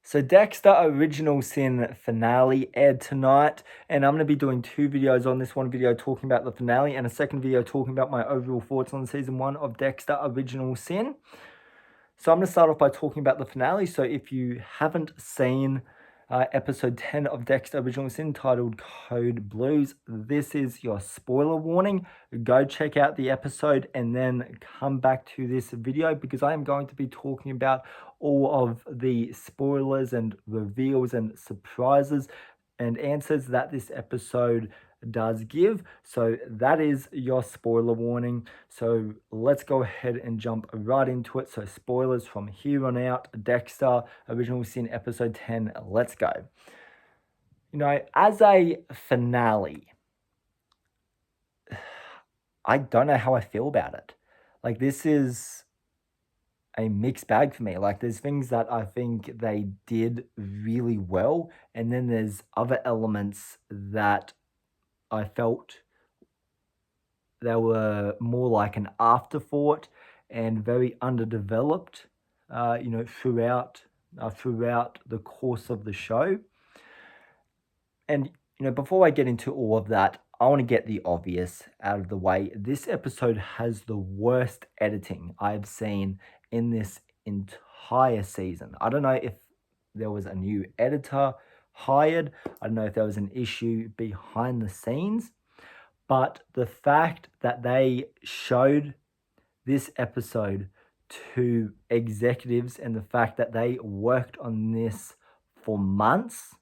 So Dexter Original Sin finale aired tonight, and I'm going to be doing two videos on this. One video talking about the finale, and a second video talking about my overall thoughts on season 1 of Dexter Original Sin. So I'm going to start off by talking about the finale. So if you haven't seen episode 10 of Dexter Original Sin titled Code Blues, this is your spoiler warning. Go check out the episode and then come back to this video, because I am going to be talking about all of the spoilers and reveals and surprises and answers that this episode does give. So that is your spoiler warning. So let's go ahead and jump right into it. So spoilers from here on out. Dexter Original Sin episode 10. Let's go. As a finale, I don't know how I feel about it. This is a mixed bag for me. There's things that I think they did really well, and then there's other elements that I felt they were more like an afterthought and very underdeveloped, throughout the course of the show. And before I get into all of that, I want to get the obvious out of the way. This episode has the worst editing I've seen in this entire season. I don't know if there was a new editor hired. I don't know if there was an issue behind the scenes. But the fact that they showed this episode to executives, and the fact that they worked on this for months,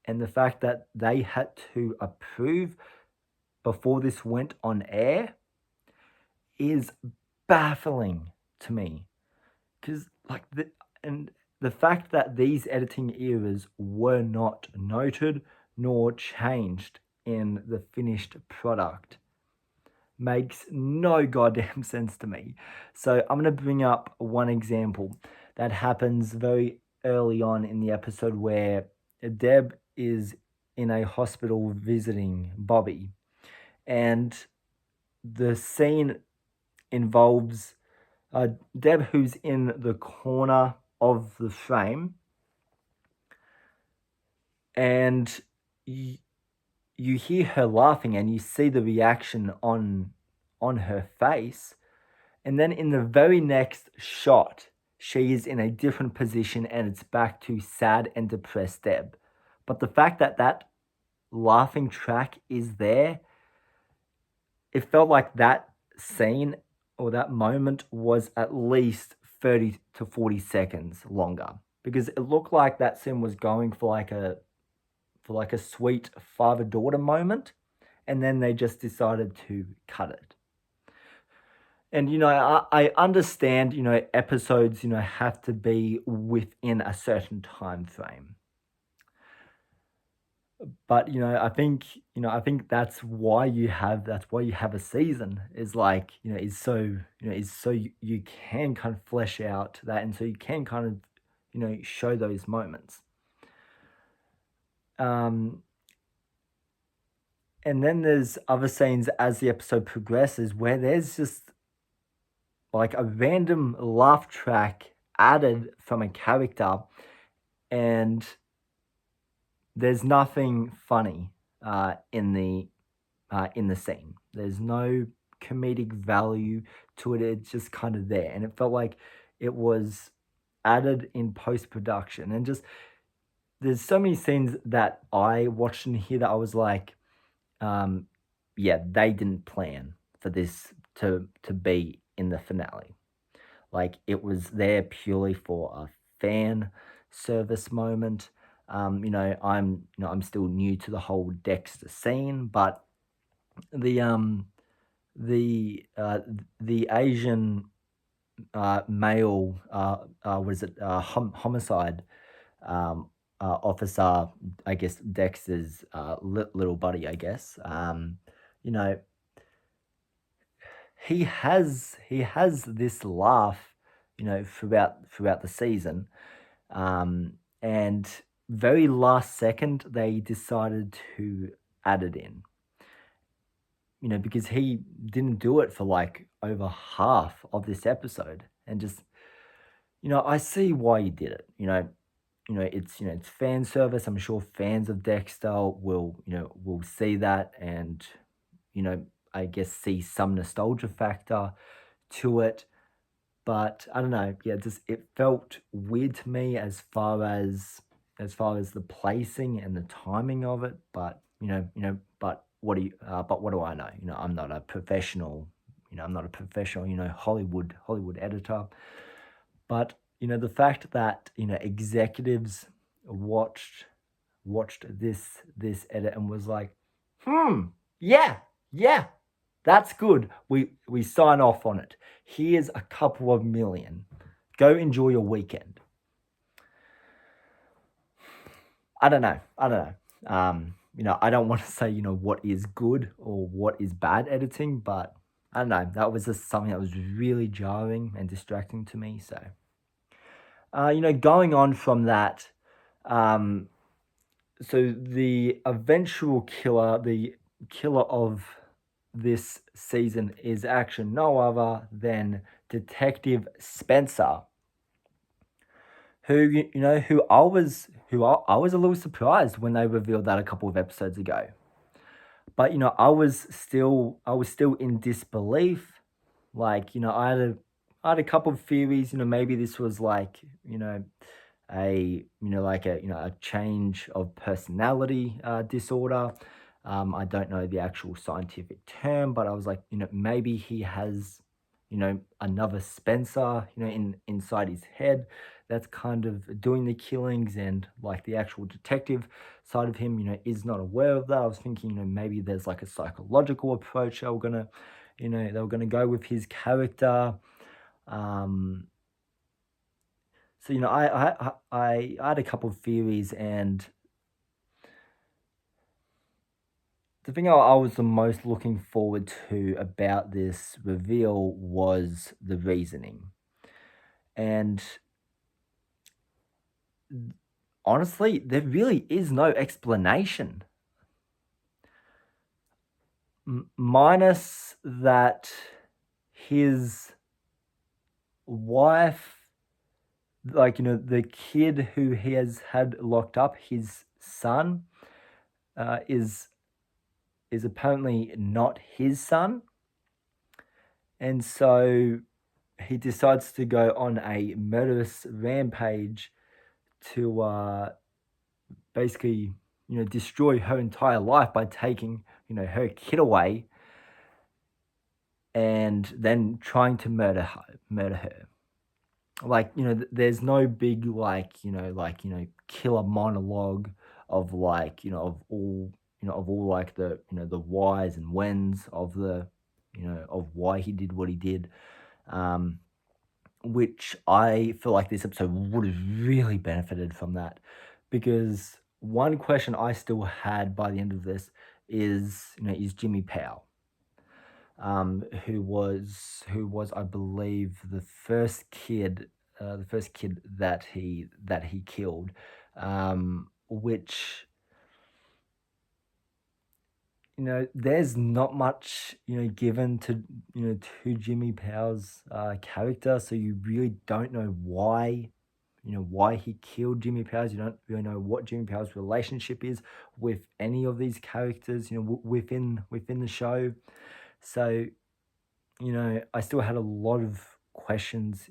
and the fact that they had to approve before this went on air, is baffling to me. Because the fact that these editing errors were not noted nor changed in the finished product makes no goddamn sense to me. So I'm going to bring up one example that happens very early on in the episode, where Deb is in a hospital visiting Bobby, and the scene involves Deb, who's in the corner of the frame, and you hear her laughing and you see the reaction on her face, and then in the very next shot she is in a different position and it's back to sad and depressed Deb. But the fact that that laughing track is there, it felt like that scene or that moment was at least 30 to 40 seconds longer, because it looked like that scene was going for like a sweet father-daughter moment, and then they just decided to cut it. And, I understand, episodes, have to be within a certain time frame. But, I think that's why you have a season, is so you can kind of flesh out that, and so you can kind of, show those moments. And then there's other scenes as the episode progresses where there's just like a random laugh track added from a character, and there's nothing funny in the scene. There's no comedic value to it. It's just kind of there, and it felt like it was added in post-production. And just, there's so many scenes that I watched in here that I was like, yeah, they didn't plan for this to be in the finale. Like, it was there purely for a fan service moment. I'm still new to the whole Dexter scene, but the Asian male homicide officer, I guess Dexter's little buddy, I guess. You know, he has this laugh, throughout the season, and very last second they decided to add it in. Because he didn't do it for like over half of this episode, and just, I see why you did it. It's fan service. I'm sure fans of Dexter will see that and you know I guess see some nostalgia factor to it. But I don't know, yeah, just it felt weird to me as far as the placing and the timing of it. But but what do I know? I'm not a professional. I'm not a professional. Hollywood editor. But the fact that executives watched watched this edit and was like, yeah, yeah, that's good. We sign off on it. Here's a couple of million. Go enjoy your weekend. I don't know. I don't know. I don't want to say what is good or what is bad editing, but I don't know. That was just something that was really jarring and distracting to me. So, going on from that, um, so the eventual killer, the killer of this season is actually no other than Detective Spencer, who who I was a little surprised when they revealed that a couple of episodes ago. But I was still in disbelief. Like, I had a couple of theories, maybe this was like, a change of personality disorder. I don't know the actual scientific term, but I was like, maybe he has, another Spencer, inside his head that's kind of doing the killings, and like the actual detective side of him, is not aware of that. I was thinking, maybe there's like a psychological approach they were gonna go with his character. Um, so I had a couple of theories, and the thing I was the most looking forward to about this reveal was the reasoning. And honestly, there really is no explanation, minus that his wife, like the kid who he has had locked up, his son, is apparently not his son. And so he decides to go on a murderous rampage to basically, destroy her entire life by taking, her kid away and then trying to murder her. Like, there's no big, killer monologue of like, of all like the whys and whens of of why he did what he did. Um, which I feel like this episode would have really benefited from that, because one question I still had by the end of this is Jimmy Powell, who was I believe the first kid that he killed, which there's not much, given to Jimmy Powell's character, so you really don't know why he killed Jimmy Powers. You don't really know what Jimmy Powers' relationship is with any of these characters, within the show. So, I still had a lot of questions,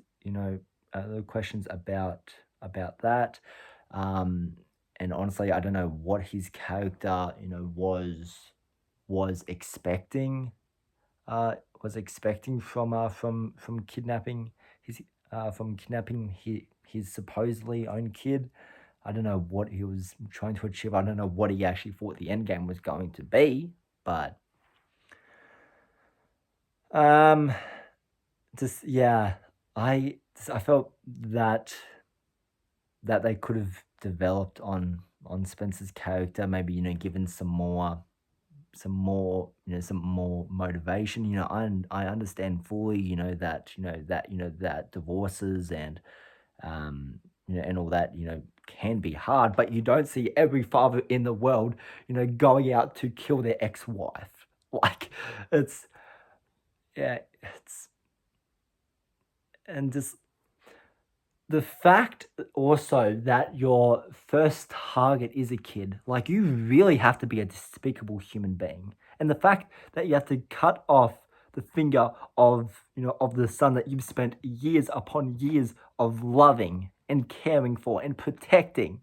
questions about that. Um, and honestly, I don't know what his character, was expecting was expecting from kidnapping his supposedly own kid. I don't know what he was trying to achieve. I don't know what he actually thought the end game was going to be, but um, just yeah, I felt that they could have developed on Spencer's character, maybe given some more motivation. I understand fully, that divorces and all that, can be hard, but you don't see every father in the world, going out to kill their ex-wife. Like, it's yeah, it's and just the fact also that your first target is a kid, like you really have to be a despicable human being. And the fact that you have to cut off the finger of, of the son that you've spent years upon years of loving and caring for and protecting.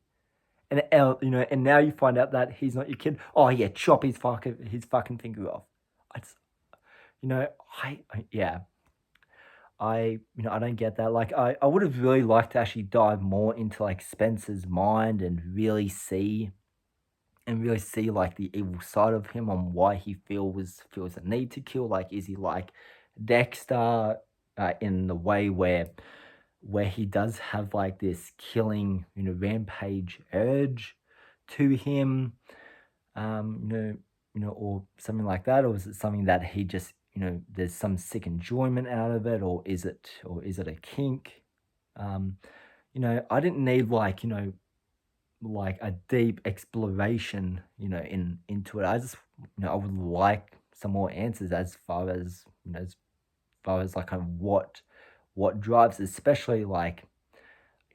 And and now you find out that he's not your kid. Oh yeah, chop his fucking finger off. It's, you know, yeah, I don't get that. Like, I would have really liked to actually dive more into like Spencer's mind and really see like the evil side of him on why he feels a need to kill. Like, is he like Dexter, in the way where he does have like this killing, rampage urge to him, um, you know, or something like that, or is it something that he just, there's some sick enjoyment out of it, or is it a kink? Um, I didn't need like, like a deep exploration, into it. I just, I would like some more answers as far as, like kind of what drives, especially like,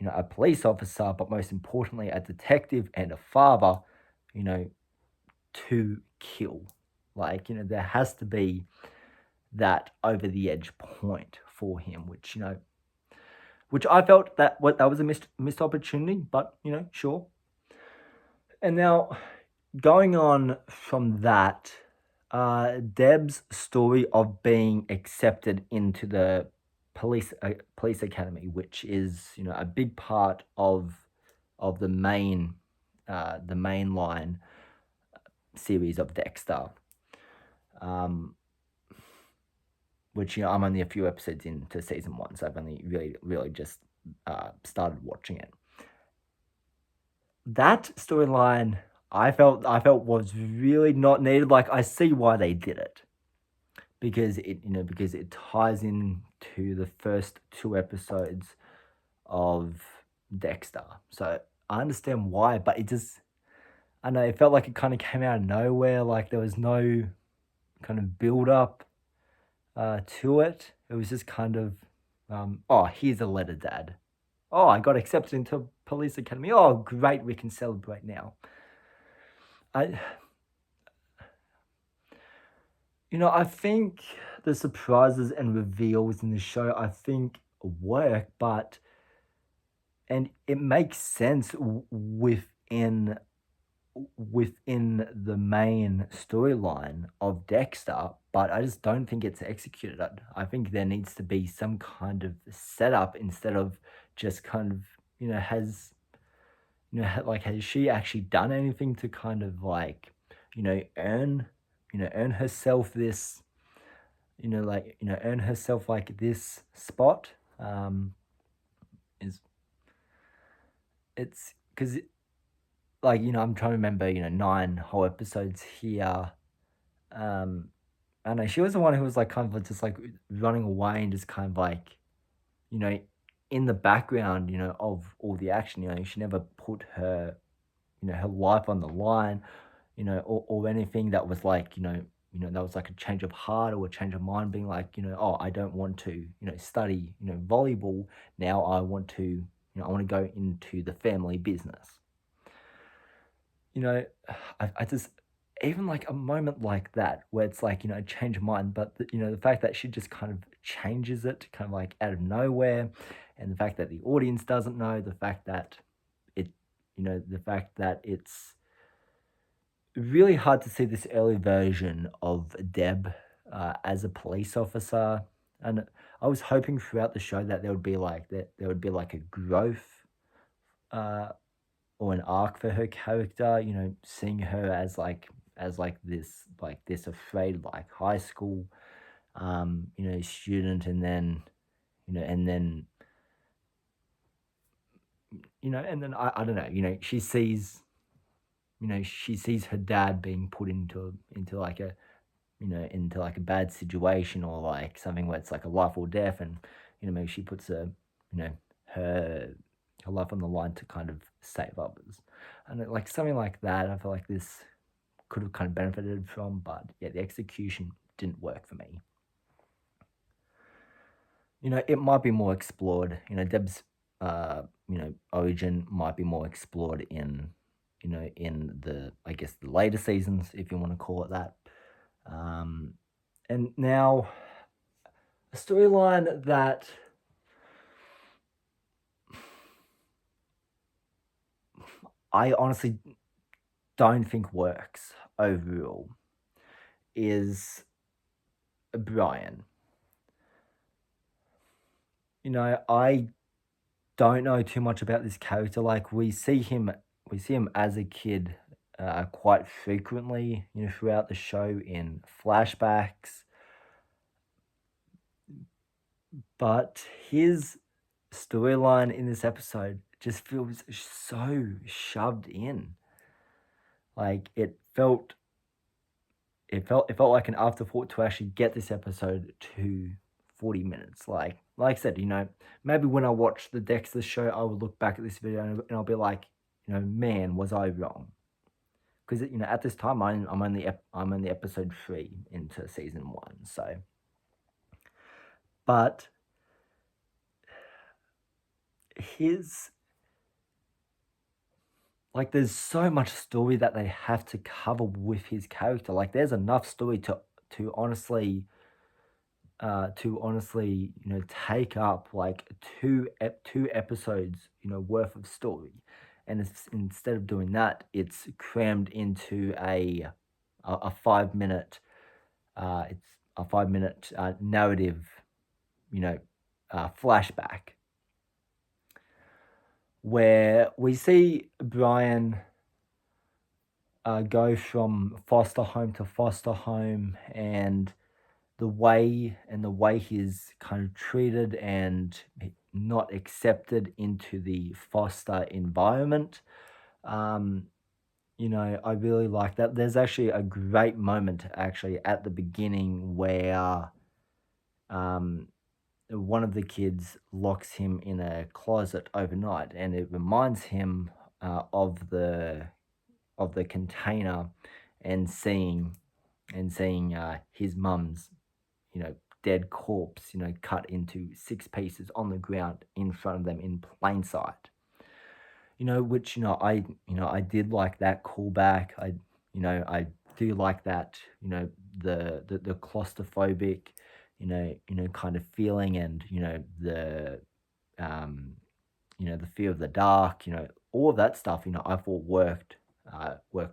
a police officer, but most importantly, a detective and a father, you know, to kill. Like, there has to be that over the edge point for him, which I felt that was a missed opportunity, but sure. And now, going on from that, Deb's story of being accepted into the police academy, which is a big part of the main line series of Dexter, um, which I'm only a few episodes into season one, so I've only really just started watching it. That storyline, I felt was really not needed. Like, I see why they did it, because it ties in to the first two episodes of Dexter. So I understand why, but it just, I know, it felt like it kind of came out of nowhere. Like, there was no kind of build up to it. It was just kind of, oh, here's a letter, Dad. Oh, I got accepted into police academy. Oh, great, we can celebrate now. I, I think the surprises and reveals in the show, I think, work, but and it makes sense within the main storyline of Dexter, but I just don't think it's executed. I think there needs to be some kind of setup instead of just kind of, like, has she actually done anything to kind of like, earn, earn herself this, earn herself like this spot? Is It's because, like, I'm trying to remember, 9 whole episodes here. I know she was the one who was like kind of just like running away and just kind of like, you know, in the background, of all the action. She never put her, her life on the line, or anything that was like, that was like a change of heart or a change of mind, being like, oh, I don't want to, study, volleyball. Now I want to, I want to go into the family business. you know, I just, even like a moment like that where it's like, change of mind, but the fact that she just kind of changes it kind of like out of nowhere, and the fact that the audience doesn't know, the fact that it, the fact that it's really hard to see this early version of Deb as a police officer. And I was hoping throughout the show that there would be like a growth, uh, or an arc for her character, seeing her as like this afraid like high school student, and then you know and then I don't know, she sees her dad being put into like a, into like a bad situation, or like something where it's like a life or death, and maybe she puts you know her her life on the line to kind of save others, and like something like that. I feel like this could have kind of benefited from, but yeah, the execution didn't work for me. It might be more explored. Deb's origin might be more explored in, in the, I guess, the later seasons, if you want to call it that. Um, and now a storyline that I honestly don't think works overall is Brian. I don't know too much about this character. Like we see him as a kid quite frequently, throughout the show in flashbacks. But his storyline in this episode just feels so shoved in. Like it felt like an afterthought to actually get this episode to 40 minutes. Like I said, maybe when I watch the Dexter show, I will look back at this video and I'll be like, man, was I wrong? Because at this time I'm only episode 3 into season 1. So, but his like there's so much story that they have to cover with his character. Like there's enough story to honestly take up like two episodes, worth of story. And instead of doing that, it's crammed into a 5 minute it's a 5 minute narrative, flashback where we see Brian go from foster home to foster home, and the way he's kind of treated and not accepted into the foster environment. Um, I really like that. There's actually a great moment actually at the beginning where um, one of the kids locks him in a closet overnight, and it reminds him of the container, and seeing his mum's dead corpse, cut into 6 pieces on the ground in front of them in plain sight. Which I did like that callback. I do like that. The claustrophobic, kind of feeling, and um, the fear of the dark. All of that stuff. I thought worked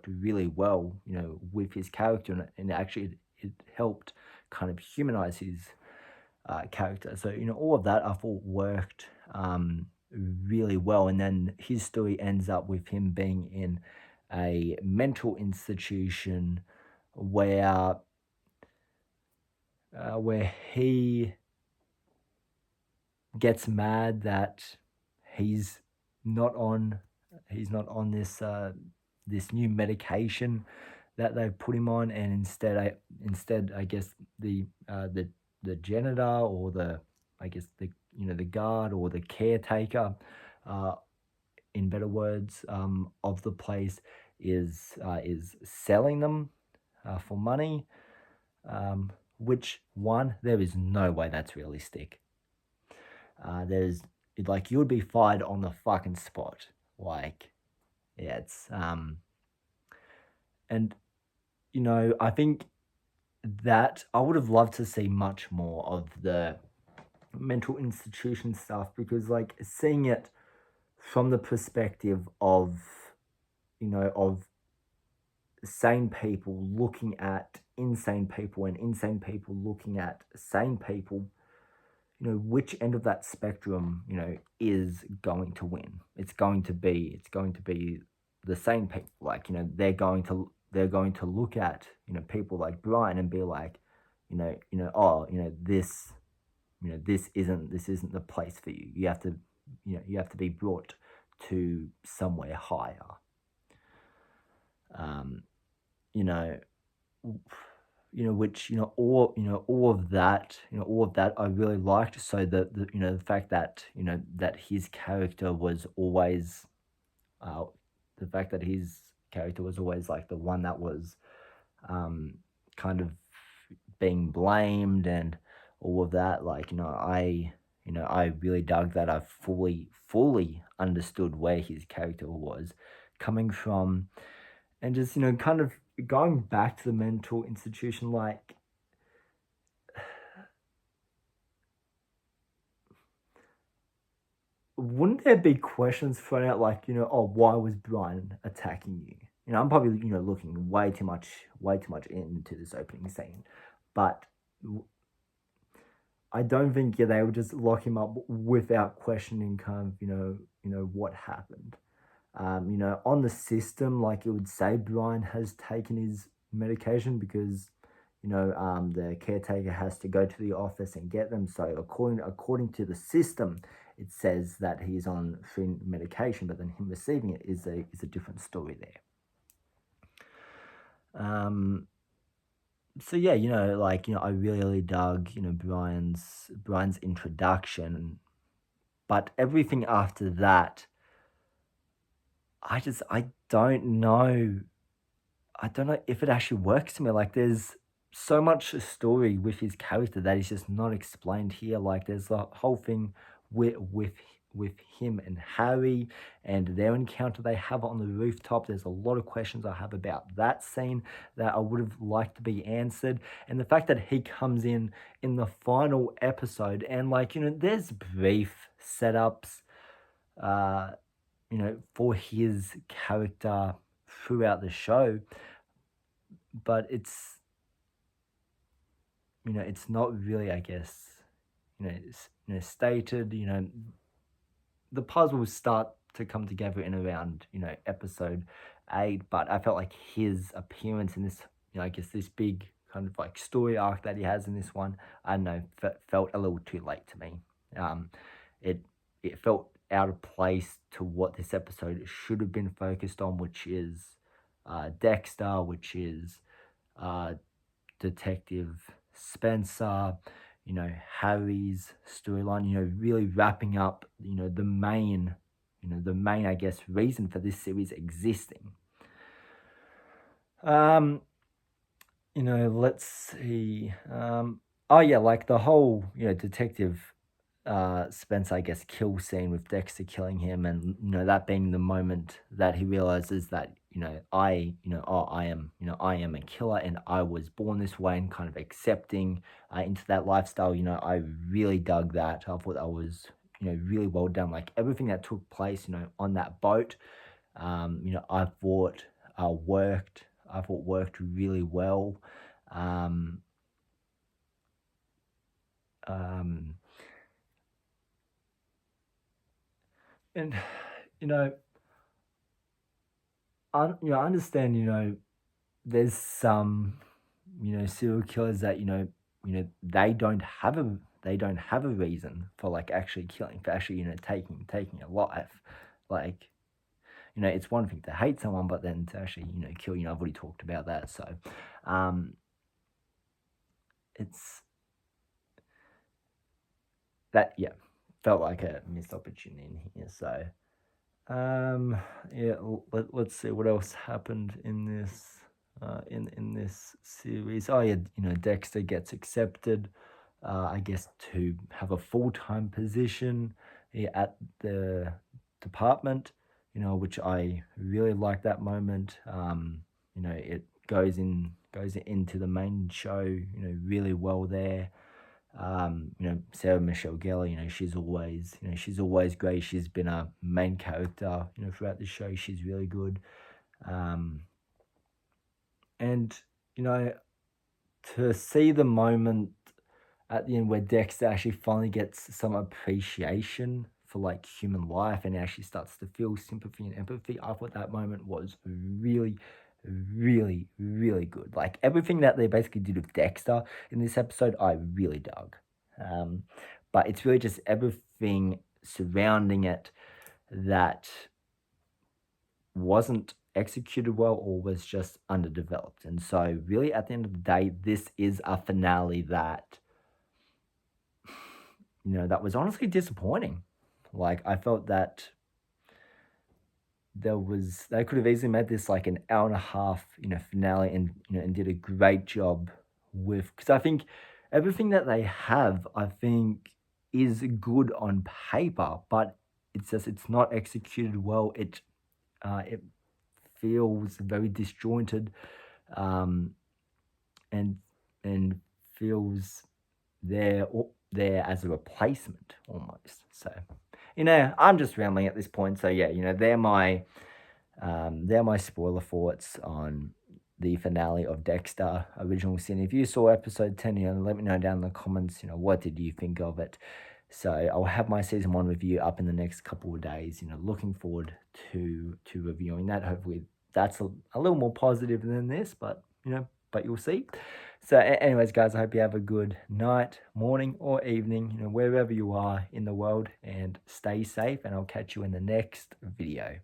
really well. With his character, and actually it helped kind of humanize his character. So all of that I thought worked really well, and then his story ends up with him being in a mental institution where he gets mad that he's not on this new medication that they've put him on, and instead I guess the janitor, or the I guess the guard or the caretaker, uh, in better words, of the place is selling them for money. Which one, there is no way that's realistic. There's like you would be fired on the fucking spot. Like, yeah, it's and I think that I would have loved to see much more of the mental institution stuff, because like seeing it from the perspective of of sane people looking at insane people, and insane people looking at sane people, which end of that spectrum is going to win. It's going to be the sane people. Like, they're going to look at people like Brian and be like, oh, this isn't the place for you. You have to be brought to somewhere higher. um you know which all of that I really liked. So the fact that that his character was always uh the fact that his character was always like the one that was kind of being blamed, and all of that, like, I I really dug that I fully understood where his character was coming from, and just kind of going back to the mental institution. Like, wouldn't there be questions thrown out like, oh, why was Brian attacking you? I'm probably looking way too much into this opening scene, but I don't think they would just lock him up without questioning kind of what happened. On the system, like, it would say Brian has taken his medication because the caretaker has to go to the office and get them. So according to the system, it says that he's on free medication, but then him receiving it is a different story there. So yeah, like, I really dug Brian's introduction, but everything after that, I don't know if it actually works to me. Like, there's so much story with his character that is just not explained here. Like, there's the whole thing with him and Harry and their encounter they have on the rooftop. There's a lot of questions I have about that scene that I would have liked to be answered. And the fact that he comes in the final episode, and, like, there's brief setups uh for his character throughout the show, but it's not really, I guess, stated. The puzzles start to come together in around episode 8, but I felt like his appearance in this, I guess, this big kind of like story arc that he has in this one, I don't know, felt a little too late to me. um it it felt out of place to what this episode should have been focused on, which is Dexter, which is uh Detective Spencer, Harry's storyline, really wrapping up, the main, I guess, reason for this series existing. Um, let's see. Oh yeah, like the whole, Detective Spence, I guess, kill scene with Dexter killing him, and that being the moment that he realizes that I am a killer, and I was born this way, and kind of accepting into that lifestyle. I really dug that. I thought that was really well done. Like, everything that took place on that boat, I thought worked. I thought worked really well. Um, um, and you know, I understand. There's some serial killers that they don't have a reason for, like, actually killing, for actually taking a life. Like, it's one thing to hate someone, but then to actually kill. I've already talked about that. So um it's that, yeah, felt like a missed opportunity in here. So Um, yeah, let's see what else happened in this series. Oh yeah, Dexter gets accepted, I guess, to have a full-time position, yeah, at the department, which I really like that moment. It goes into the main show, really well there. Sarah Michelle Gellar, she's always great. She's been a main character, throughout the show. She's really good. Um, and, you know, to see the moment at the end where Dexter actually finally gets some appreciation for, like, human life, and actually starts to feel sympathy and empathy, I thought that moment was really, really, really good. Like, everything that they basically did with Dexter in this episode, I really dug. Um, but it's really just everything surrounding it that wasn't executed well or was just underdeveloped. And so, really, at the end of the day, this is a finale that that was honestly disappointing. Like, I felt that they could have easily made this like an hour and a half, finale, and and did a great job with, because I think everything that they have, I think is good on paper, but it's just it's not executed well. It feels very disjointed, um, and and feels there as a replacement almost. So, I'm just rambling at this point. So yeah, they're my spoiler thoughts on the finale of Dexter Original Sin. If you saw episode 10, let me know down in the comments, what did you think of it? So I'll have my season 1 review up in the next couple of days. Looking forward to reviewing that. Hopefully that's a little more positive than this, but but you'll see. So anyways, guys, I hope you have a good night, morning, or evening, wherever you are in the world, and stay safe, and I'll catch you in the next video.